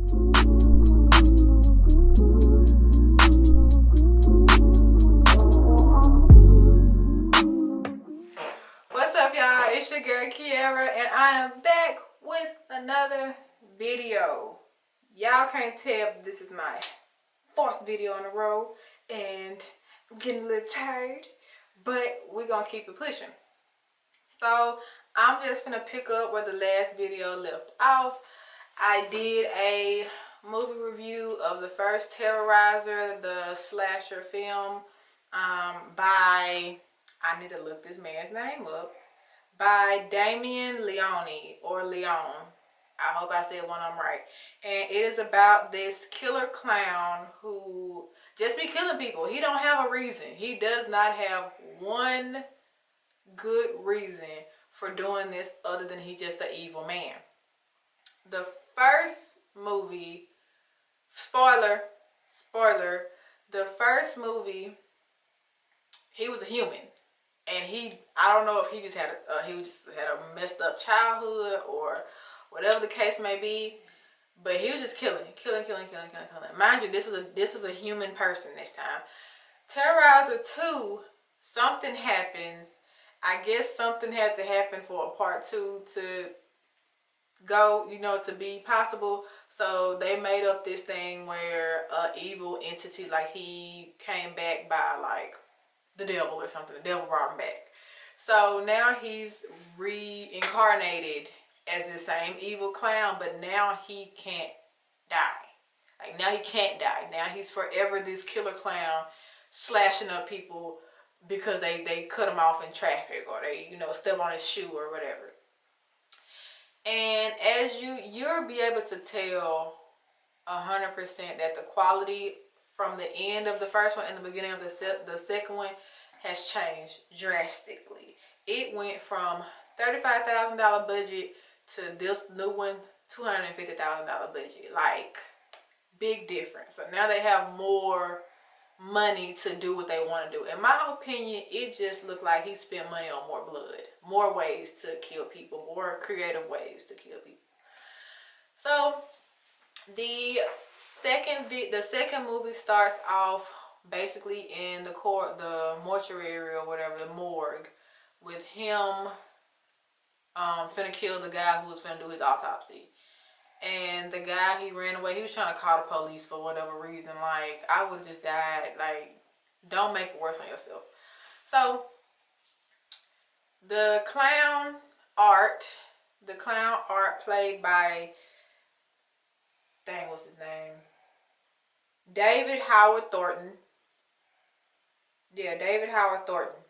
What's up, y'all? It's your girl Kiara, and I am back with another video. Y'all can't tell, but this is my fourth video in a row, and I'm getting a little tired, but we're gonna keep it pushing. So I'm just gonna pick up where the last video left off. I did a movie review of the first Terrorizer, the slasher film, by, I need to look this man's name up, by Damien Leone, or Leon. I hope I said one of them right. And it is about this killer clown who just be killing people. He don't have a reason. He does not have one good reason for doing this other than he's just an evil man. The first movie, spoiler, the first movie, he was a human. And I don't know if he just had a messed up childhood or whatever the case may be, but he was just killing. Mind you, this was a human person this time. Terrorizer 2, something happens. I guess something had to happen for a part 2 to go, to be possible. So they made up this thing where an evil entity, like he came back by like the devil or something. The devil brought him back. So now he's reincarnated as the same evil clown, but now he can't die. Like now he can't die. Now he's forever this killer clown slashing up people because they cut him off in traffic, or they, step on his shoe or whatever. And as you'll be able to tell 100% that the quality from the end of the first one and the beginning of the second one has changed drastically. It went from $35,000 budget to this new one, $250,000 budget. Like, big difference. So now they have more money to do what they want to do. In my opinion, it just looked like he spent money on more blood, more ways to kill people, more creative ways to kill people. So the second movie starts off basically in the mortuary or whatever, the morgue, with him finna kill the guy who was finna do his autopsy. And the guy, he ran away. He was trying to call the police for whatever reason. Like, I would have just died. Like, don't make it worse on yourself. So the clown Art played by, dang, what's his name? David Howard Thornton. Yeah, David Howard Thornton.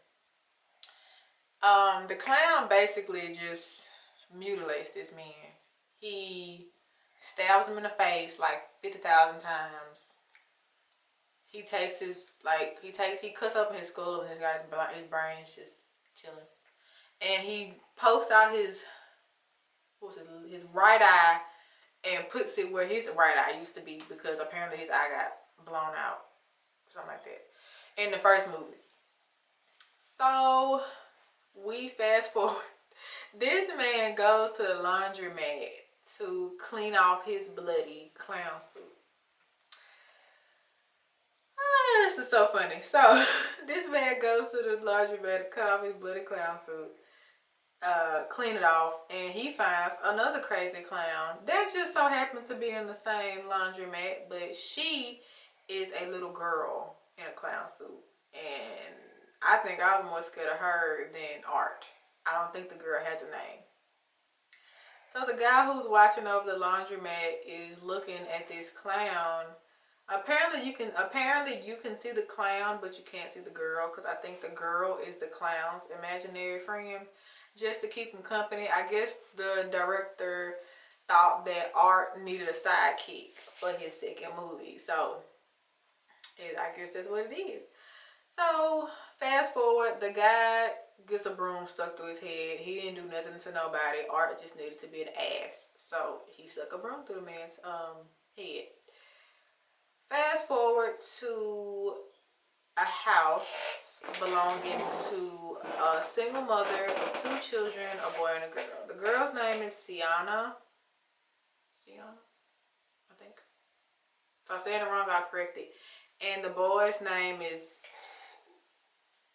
The clown basically just mutilates this man. He stabs him in the face like 50,000 times. He takes he cuts up his skull and his brains just chilling. And he pokes out his right eye and puts it where his right eye used to be, because apparently his eye got blown out. Something like that. In the first movie. So we fast forward. This man goes to the laundromat to clean off his bloody clown suit. This is so funny. So this man goes to the laundromat to cut off his bloody clown suit, clean it off, and he finds another crazy clown that just so happens to be in the same laundromat, but she is a little girl in a clown suit. And I think I was more scared of her than Art. I don't think the girl has a name. So the guy who's watching over the laundromat is looking at this clown. Apparently you can see the clown, but you can't see the girl, because I think the girl is the clown's imaginary friend, just to keep him company. I guess the director thought that Art needed a sidekick for his second movie, so I guess that's what it is. So fast forward, the guy gets a broom stuck through his head. He didn't do nothing to nobody. Art just needed to be an ass, so he stuck a broom through the man's head. Fast forward to a house belonging to a single mother of 2 children, a boy and a girl. The girl's name is Sienna, I think. If I say it wrong, I'll correct it. And the boy's name is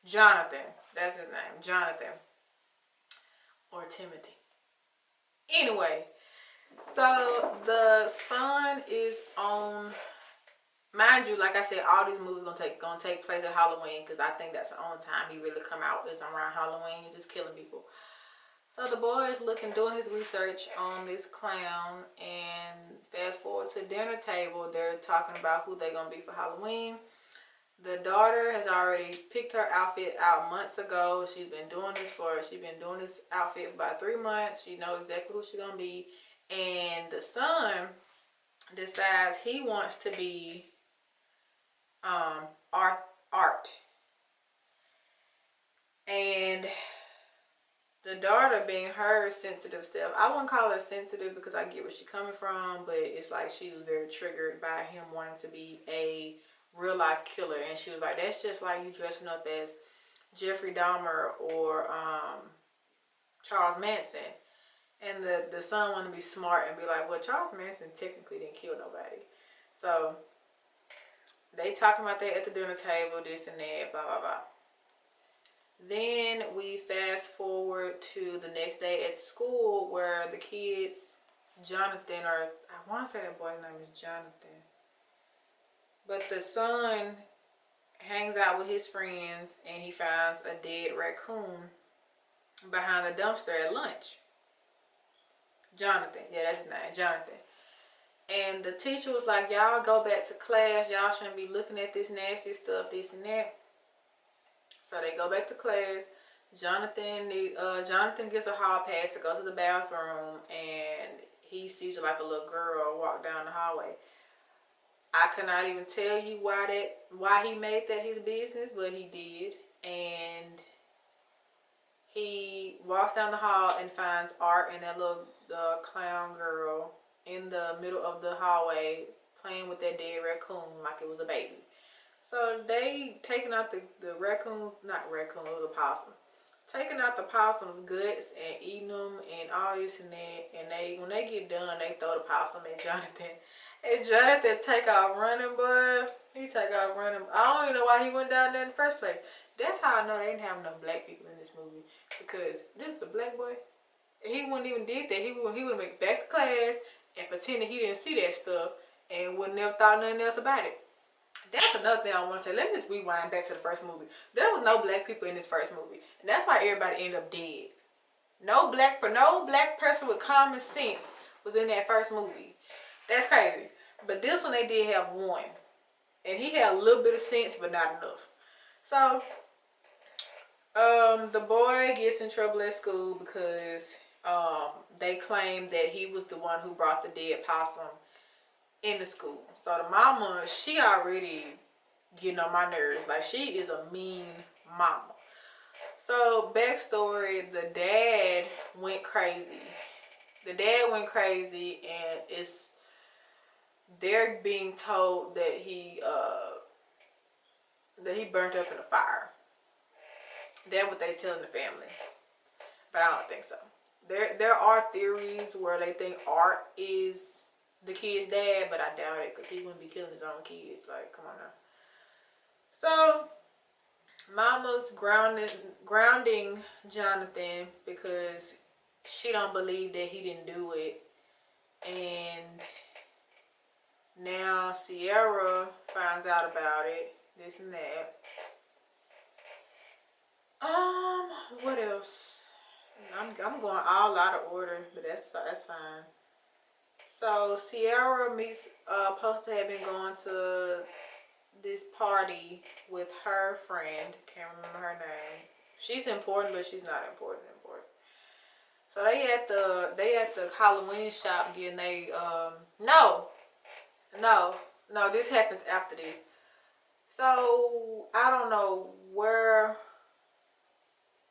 Jonathan. That's his name, Jonathan. Or Timothy. Anyway, so the son is on. Mind you, like I said, all these movies gonna take place at Halloween because I think that's the only time he really come out is around Halloween. He's just killing people. So the boy is doing his research on this clown, and fast forward to dinner table, they're talking about who they're gonna be for Halloween. The daughter has already picked her outfit out months ago. She's been doing this outfit for about 3 months. She knows exactly who she's gonna be. And the son decides he wants to be art. And the daughter, being her sensitive self, I wouldn't call her sensitive because I get where she's coming from, but it's like she was very triggered by him wanting to be a real life killer. And she was like, that's just like you dressing up as Jeffrey Dahmer or Charles Manson. And the son wanted to be smart and be like, well, Charles Manson technically didn't kill nobody. So they talking about that at the dinner table, this and that, blah, blah, blah. Then we fast forward to the next day at school where the kids, Jonathan, or I want to say that boy's name is Jonathan, but the son hangs out with his friends and he finds a dead raccoon behind the dumpster at lunch. Jonathan, yeah, that's his name, Jonathan. And the teacher was like, y'all go back to class, y'all shouldn't be looking at this nasty stuff, this and that. So they go back to class. Jonathan gets a hall pass to go to the bathroom, and he sees like a little girl walk down the hallway. I cannot even tell you why he made that his business, but he did. And he walks down the hall and finds Art and that little clown girl in the middle of the hallway playing with that dead raccoon like it was a baby. So they taking out the raccoons, not raccoon, it was a possum. Taking out the possum's guts and eating them and all this and that. And when they get done, they throw the possum at Jonathan. And Jonathan take off running, boy. He take off running. I don't even know why he went down there in the first place. That's how I know they didn't have enough black people in this movie. Because this is a black boy. He wouldn't even did that. He would make back to class and pretended he didn't see that stuff and would never thought nothing else about it. That's another thing I want to say. Let me just rewind back to the first movie. There was no black people in this first movie, and that's why everybody ended up dead. No black person with common sense was in that first movie. That's crazy. But this one they did have one, and he had a little bit of sense, but not enough. So, the boy gets in trouble at school because they claim that he was the one who brought the dead possum in the school. So the mama, she already getting on my nerves. Like, she is a mean mama. So backstory, the dad went crazy. And they're being told that he burnt up in a fire. That's what they telling the family. But I don't think so. There are theories where they think Art is the kid's dad, but I doubt it because he wouldn't be killing his own kids. Like, come on now. So, mama's grounding Jonathan because she don't believe that he didn't do it. And now Sierra finds out about it, this and that. What else? I'm going all out of order, but that's fine. So Sierra meets supposed to have been going to this party with her friend. Can't remember her name. She's important, but she's not important. So they at the Halloween shop getting no, this happens after this. So I don't know where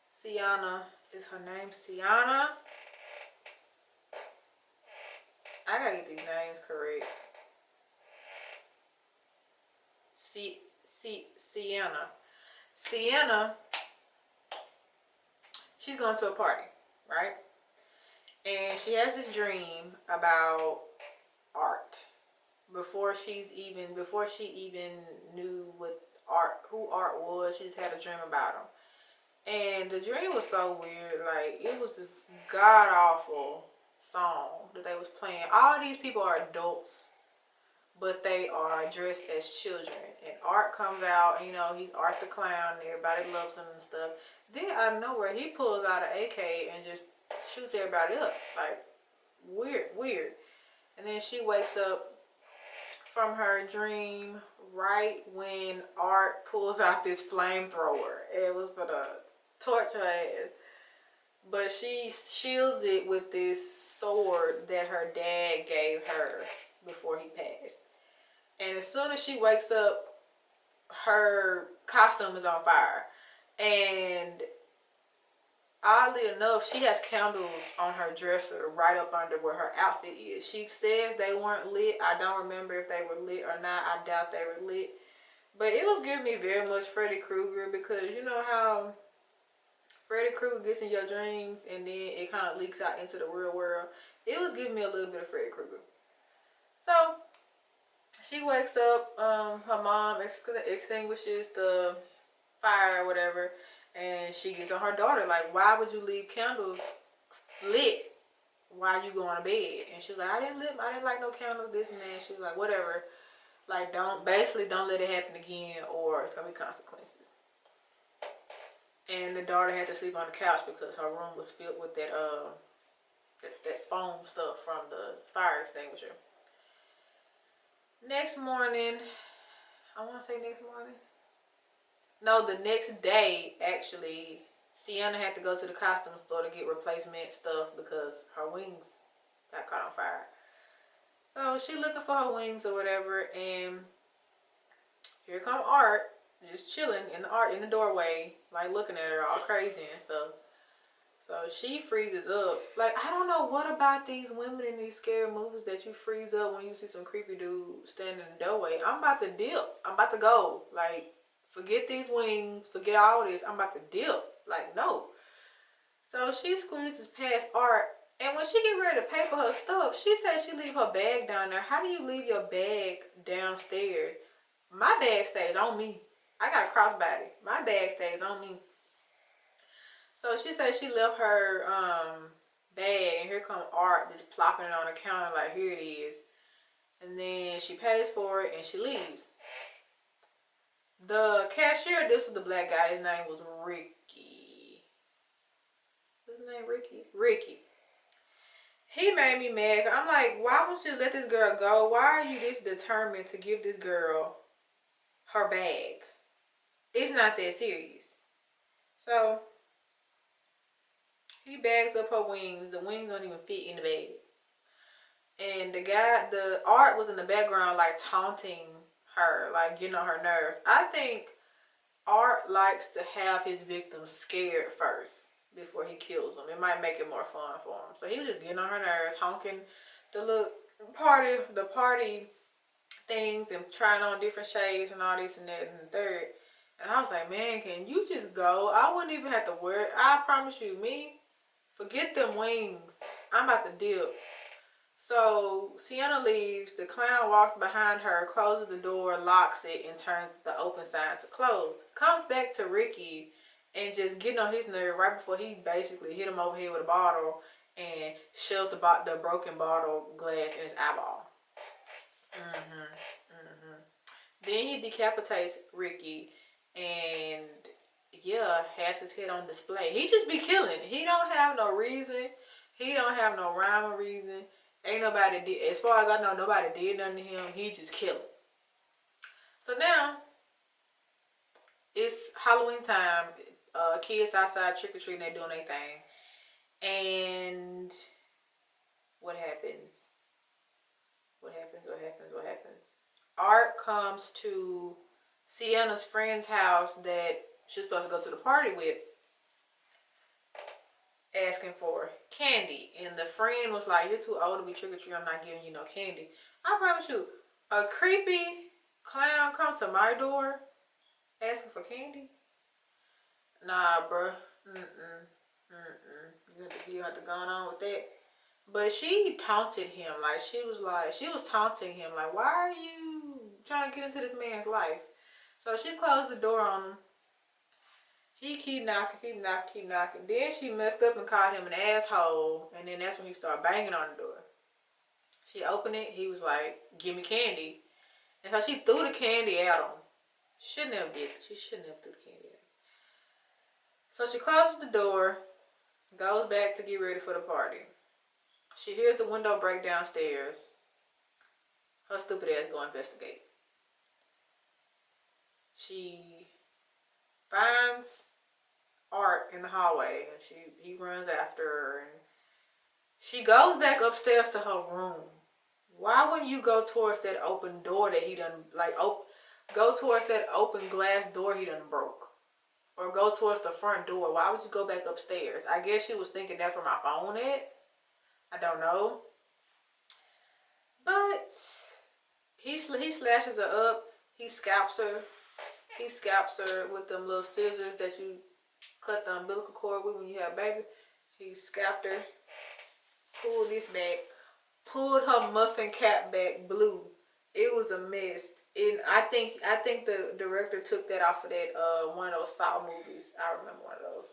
Sienna is her name. Sienna. I gotta get these names correct. Sienna. She's going to a party, right? And she has this dream about Art. before she even knew who Art was. She just had a dream about him. And the dream was so weird. Like, it was this god awful song that they was playing. All these people are adults, but they are dressed as children. And Art comes out, and, you know, he's Art the Clown, and everybody loves him and stuff. Then out of nowhere, he pulls out an AK and just shoots everybody up. Like, weird. And then she wakes up from her dream right when Art pulls out this flamethrower. It was for the torch her ass. But she shields it with this sword that her dad gave her before he passed. And as soon as she wakes up, her costume is on fire. And oddly enough, she has candles on her dresser right up under where her outfit is. She says they weren't lit. I don't remember if they were lit or not. I doubt they were lit. But it was giving me very much Freddy Krueger, because you know how Freddy Krueger gets in your dreams and then it kind of leaks out into the real world. It was giving me a little bit of Freddy Krueger. So she wakes up, her mom extinguishes the fire or whatever, and she gets on her daughter like, why would you leave candles lit while you going to bed? And she was like, I didn't like no candles, this and that. She was like, whatever, like, don't let it happen again, or it's gonna be consequences. And the daughter had to sleep on the couch because her room was filled with that foam stuff from the fire extinguisher. Next morning, I want to say next morning. No, the next day, actually, Sienna had to go to the costume store to get replacement stuff because her wings got caught on fire. So she looking for her wings or whatever, and here come Art, just chilling in the doorway, like looking at her all crazy and stuff. So she freezes up. Like, I don't know what about these women in these scary movies that you freeze up when you see some creepy dude standing in the doorway. I'm about to dip. I'm about to go. Like, forget these wings. Forget all this. I'm about to dip. Like, no. So she squeezes past Art. And when she get ready to pay for her stuff, she says she leave her bag down there. How do you leave your bag downstairs? My bag stays on me. I got a crossbody. My bag stays on me. So she said she left her bag, and here come Art just plopping it on the counter like, here it is. And then she pays for it and she leaves. The cashier, this was the black guy, his name was Ricky. What's his name? Ricky. He made me mad. I'm like, why won't you let this girl go? Why are you this determined to give this girl her bag? It's not that serious. So he bags up her wings. The wings don't even fit in the bag. And the Art was in the background, like, taunting her, like, getting on her nerves. I think Art likes to have his victims scared first before he kills them. It might make it more fun for him. So he was just getting on her nerves, honking the little party things and trying on different shades and all this and that and the third. And I was like, man, can you just go? I wouldn't even have to wear it. I promise you, forget them wings. I'm about to dip. So Sienna leaves. The clown walks behind her, closes the door, locks it, and turns the open sign to close. Comes back to Ricky and just getting on his nerve right before he basically hit him over here with a bottle and shoves the broken bottle glass in his eyeball. Then he decapitates Ricky and, yeah, has his head on display. He just be killing. He don't have no reason. He don't have no rhyme or reason. Ain't nobody did, as far as I know, nobody did nothing to him. He just killed. So now it's Halloween time. Kids outside trick-or-treating, they doing their thing. And what happens? What happens? Art comes to Sienna's friend's house that she's supposed to go to the party with, asking for candy. And the friend was like, you're too old to be trick-or-treating. I'm not giving you no candy. I promise you, a creepy clown come to my door asking for candy? Nah, bruh. You have to go on with that. But she taunted him. She was taunting him. Like, why are you trying to get into this man's life? So she closed the door on him. He keep knocking, keep knocking, keep knocking. Then she messed up and called him an asshole. And then that's when he started banging on the door. She opened it. He was like, give me candy. And so she threw the candy at him. Shouldn't have did. She shouldn't have threw the candy at him. So she closes the door, goes back to get ready for the party. She hears the window break downstairs. Her stupid ass go investigate. She finds Art in the hallway, and he runs after her, and she goes back upstairs to her room. Why wouldn't you go towards that open door that he done, like, go towards that open glass door he done broke? Or go towards the front door? Why would you go back upstairs? I guess she was thinking that's where my phone is. I don't know. But he slashes her up. He scalps her. He scalps her with them little scissors that you cut the umbilical cord with when you have a baby. He scalped her. Pulled this back. Pulled her muffin cap back blue. It was a mess. And I think the director took that off of that one of those Saw movies. I remember one of those.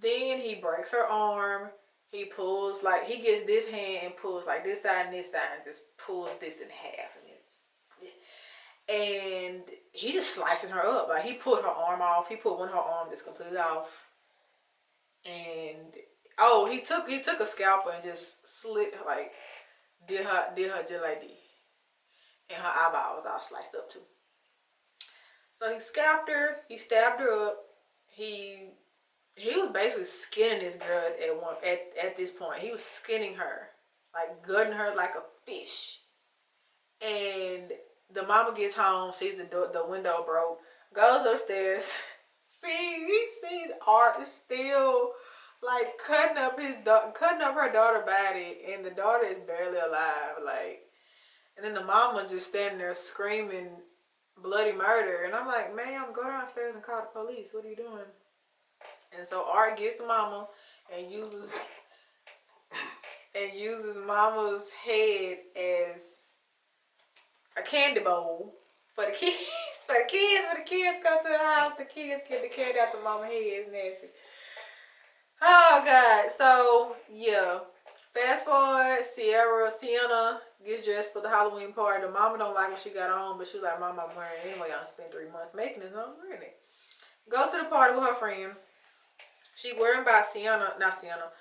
Then he breaks her arm. He pulls, like, he gets this hand and pulls like this side and just pulls this in half. And he just slicing her up. Like, he pulled her arm off. He pulled one of her arm just completely off. And oh, he took a scalpel and just slit her, like, did her just like this. And her eyeball was all sliced up too. So he scalped her. He stabbed her up. He was basically skinning this girl at this point. He was skinning her, like gutting her like a fish. And the mama gets home, sees the window broke, goes upstairs, he sees Art still like cutting up her daughter's body, and the daughter is barely alive, like. And then the mama just standing there screaming bloody murder, and I'm like, ma'am, go downstairs and call the police. What are you doing? And so Art gets the mama and uses mama's head as a candy bowl for the kids. When the kids come to the house, the kids get the candy out the mama's head. It's nasty. Oh God. So yeah. Fast forward, Sienna gets dressed for the Halloween party. The mama don't like what she got on, but she was like, Mama, I'm wearing it anyway. I spent 3 months making this, I'm wearing it. Go to the party with her friend. She wearing by not Sienna.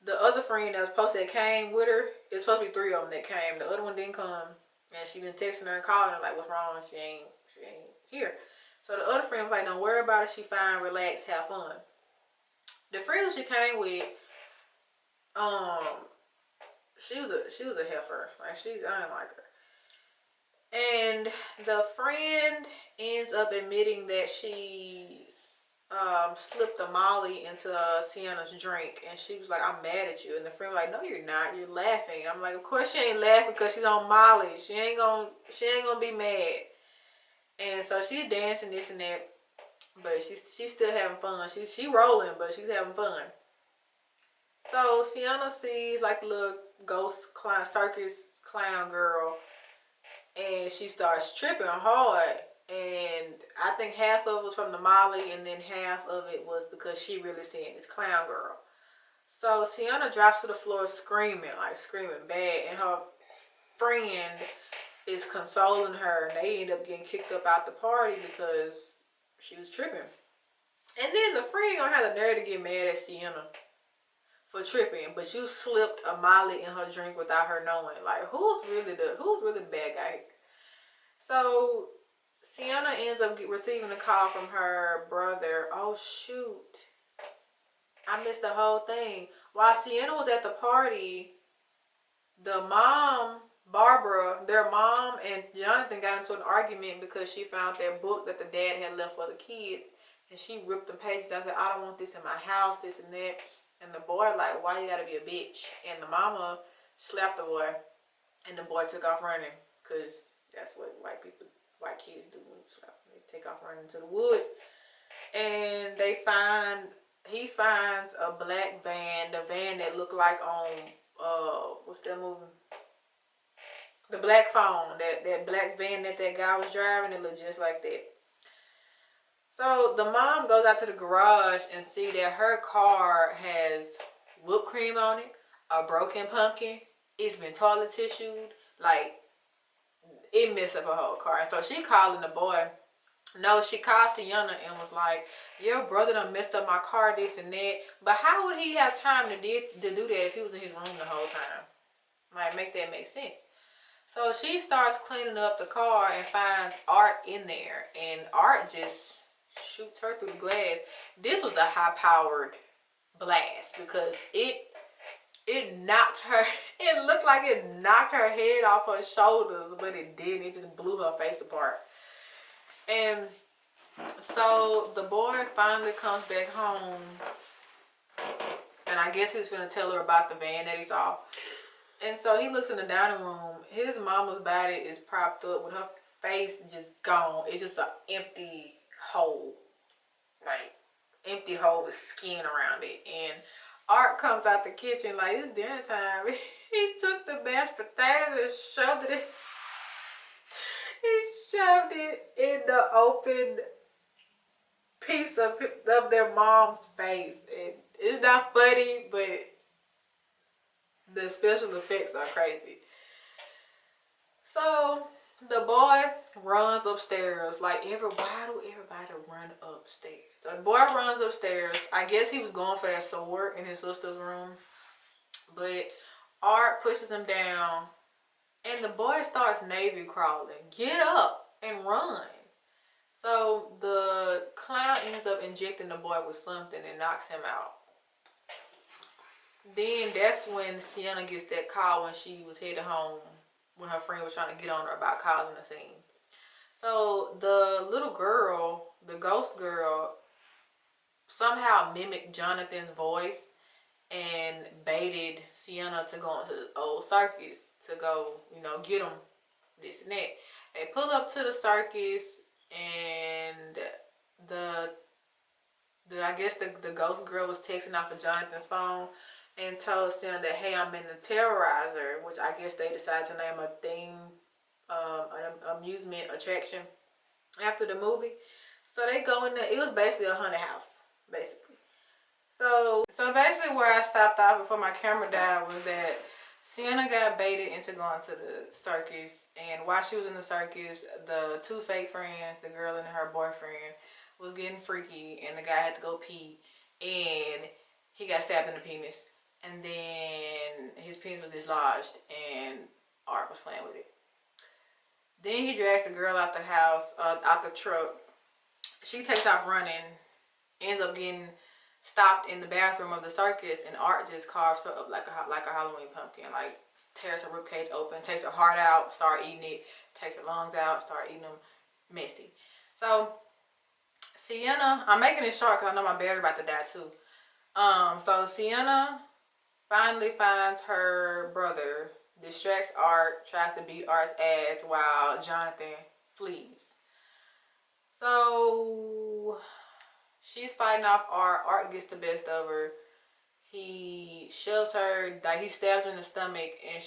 The other friend that was supposed to came with her, it's supposed to be 3 of them that came. The other one didn't come. And she been texting her and calling her like, what's wrong? She ain't here. So the other friend was like, don't worry about it. She fine, relax, have fun. The friend she came with, she was a heifer. Like, I didn't like her. And the friend ends up admitting that she slipped a Molly into Sienna's drink, and she was like, I'm mad at you. And the friend was like, no, you're not, you're laughing. I'm like, of course she ain't laughing because she's on Molly. She ain't gonna be mad. And so she's dancing this and that, but she's still having fun. She rolling, but she's having fun. So Sienna sees like the little ghost clown, circus clown girl, and she starts tripping hard. And I think half of it was from the Molly, and then half of it was because she really seeing this clown girl. So Sienna drops to the floor screaming bad, and her friend is consoling her, and they end up getting kicked up out the party because she was tripping. And then the friend gonna have the nerve to get mad at Sienna for tripping, but you slipped a Molly in her drink without her knowing. Like, who's really the bad guy? So Sienna ends up receiving a call from her brother. Oh shoot, I missed the whole thing. While Sienna was at the party, the mom, Barbara, their mom and Jonathan got into an argument because she found that book that the dad had left for the kids, and she ripped the pages out and said, I don't want this in my house, this and that. And the boy like, why you gotta be a bitch? And the mama slapped the boy, and the boy took off running, because that's what white kids do. They take off running into the woods, and they find he finds a black van, the van that looked like on what's that movie? The Black Phone, that black van that guy was driving, it looked just like that. So the mom goes out to the garage and see that her car has whipped cream on it, a broken pumpkin, it's been toilet tissued, like it messed up her whole car. And so she calling the boy. No, she called Sienna and was like, your brother done messed up my car, this and that. But how would he have time to do that if he was in his room the whole time? Like, make that make sense. So she starts cleaning up the car and finds Art in there. And Art just shoots her through the glass. This was a high-powered blast because it knocked her, it looked like it knocked her head off her shoulders, but it didn't. It just blew her face apart. And so the boy finally comes back home, and I guess he's gonna tell her about the van that he saw. And so he looks in the dining room. His mama's body is propped up with her face just gone. It's just an empty hole, like empty hole with skin around it. And Art comes out the kitchen like it's dinner time. He took the mashed potatoes and shoved it. He shoved it in the open piece of their mom's face. And it's not funny, but the special effects are crazy. So the boy runs upstairs. Like, why do everybody run upstairs? So the boy runs upstairs. I guess he was going for that sword in his sister's room. But Art pushes him down. And the boy starts navy crawling. Get up and run. So the clown ends up injecting the boy with something and knocks him out. Then that's when Sienna gets that call when she was headed home, when her friend was trying to get on her about causing a scene. So the little girl, the ghost girl, somehow mimicked Jonathan's voice and baited Sienna to go into the old circus to go, get them this and that. They pull up to the circus, and I guess the ghost girl was texting off of Jonathan's phone and told Sienna that, hey, I'm in the Terrorizer, which I guess they decided to name a theme, an amusement attraction after the movie. So they go in there. It was basically a haunted house, basically. So basically where I stopped off before my camera died was that Sienna got baited into going to the circus, and while she was in the circus, the two fake friends, the girl and her boyfriend, was getting freaky, and the guy had to go pee, and he got stabbed in the penis, and then his penis was dislodged, and Art was playing with it. Then he drags the girl out the house, out the truck. She takes off running, ends up getting stopped in the bathroom of the circus, and Art just carves her up like a Halloween pumpkin, like tears her ribcage open, takes her heart out, start eating it, takes her lungs out, start eating them, messy. So Sienna, I'm making it short because I know my battery about to die too. So Sienna finally finds her brother, distracts Art, tries to beat Art's ass while Jonathan flees. So she's fighting off Art. Art gets the best of her. He shoves her, like he stabs her in the stomach and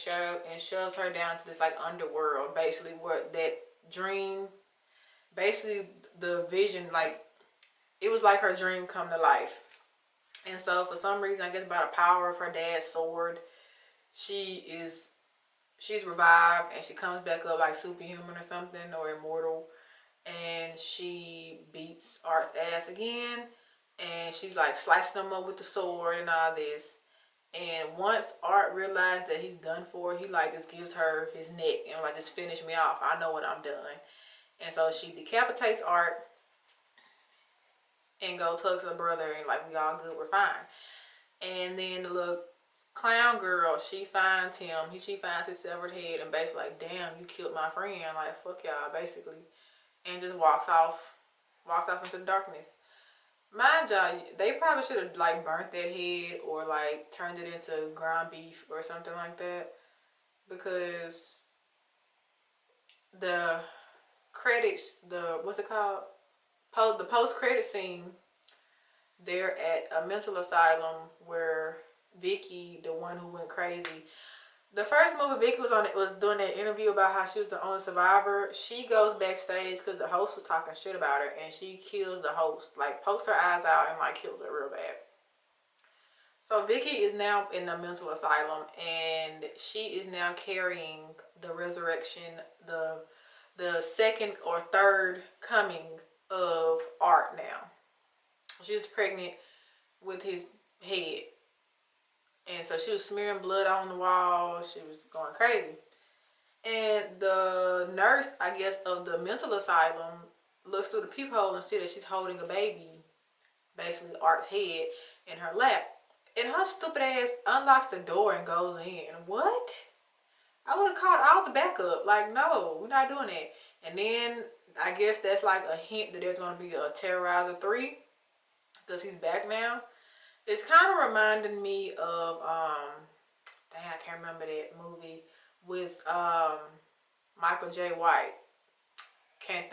shoves her down to this like underworld, basically what that dream, basically the vision, like it was like her dream come to life. And so for some reason, I guess by the power of her dad's sword, she's revived and she comes back up like superhuman or something, or immortal. And she beats Art's ass again, and she's like slicing him up with the sword and all this. And once Art realized that he's done for, he like just gives her his neck and like, just finish me off. I know when I'm done. And so she decapitates Art and go tugs her brother, and like, we all good, we're fine. And then the little clown girl, she finds him. She finds his severed head and basically like, damn, you killed my friend. Like, fuck y'all, basically. And just walks off into the darkness. Mind y'all, they probably should have like burnt that head or like turned it into ground beef or something like that, because the credits, the what's it called, the post credit scene, they're at a mental asylum where Vicky, the one who went crazy. The first movie Vicky was doing that interview about how she was the only survivor. She goes backstage because the host was talking shit about her, and she kills the host, like pokes her eyes out and like kills her real bad. So Vicky is now in the mental asylum, and she is now carrying the resurrection, the second or third coming of Art now. She was pregnant with his head, and so she was smearing blood on the wall. She was going crazy. And the nurse, I guess, of the mental asylum looks through the peephole and see that she's holding a baby, basically Art's head, in her lap. And her stupid ass unlocks the door and goes in. What? I would have called all the backup. Like, no, we're not doing that. And then I guess that's like a hint that there's going to be a Terrorizer 3 because he's back now. It's kind of reminding me of, dang, I can't remember that movie with Michael J. White. I can't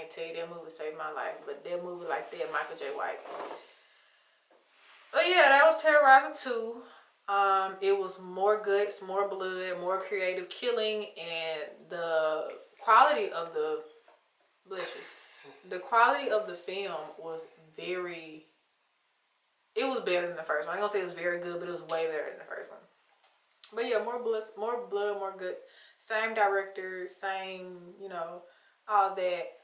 tell you that movie saved my life, but that movie like that, Michael J. White. But yeah, that was Terrorizer 2. It was more guts, more blood, more creative killing, and the quality of the quality of the film was very. It was better than the first one. I ain't gonna say it was very good, but it was way better than the first one. But yeah, more blood, more guts. Same director, same, all that.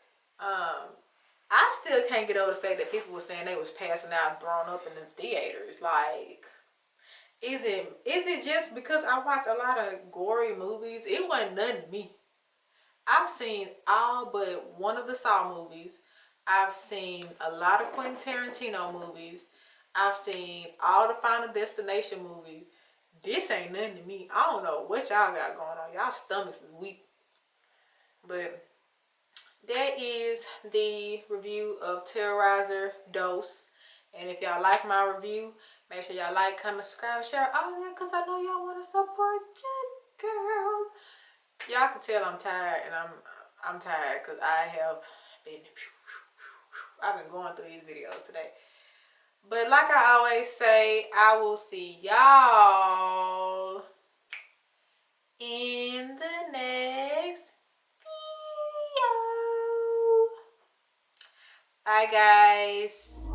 I still can't get over the fact that people were saying they was passing out and thrown up in the theaters. Like, is it just because I watch a lot of gory movies? It wasn't nothing to me. I've seen all but one of the Saw movies. I've seen a lot of Quentin Tarantino movies. I've seen all the Final Destination movies. This ain't nothing to me. I don't know what y'all got going on. Y'all stomachs is weak. But that is the review of Terrorizer Dose. And if y'all like my review, make sure y'all like, comment, subscribe, share all that, because I know y'all want to support your girl. Y'all can tell I'm tired, and I'm tired because I've been going through these videos today. But like I always say, I will see y'all in the next video. Bye, guys.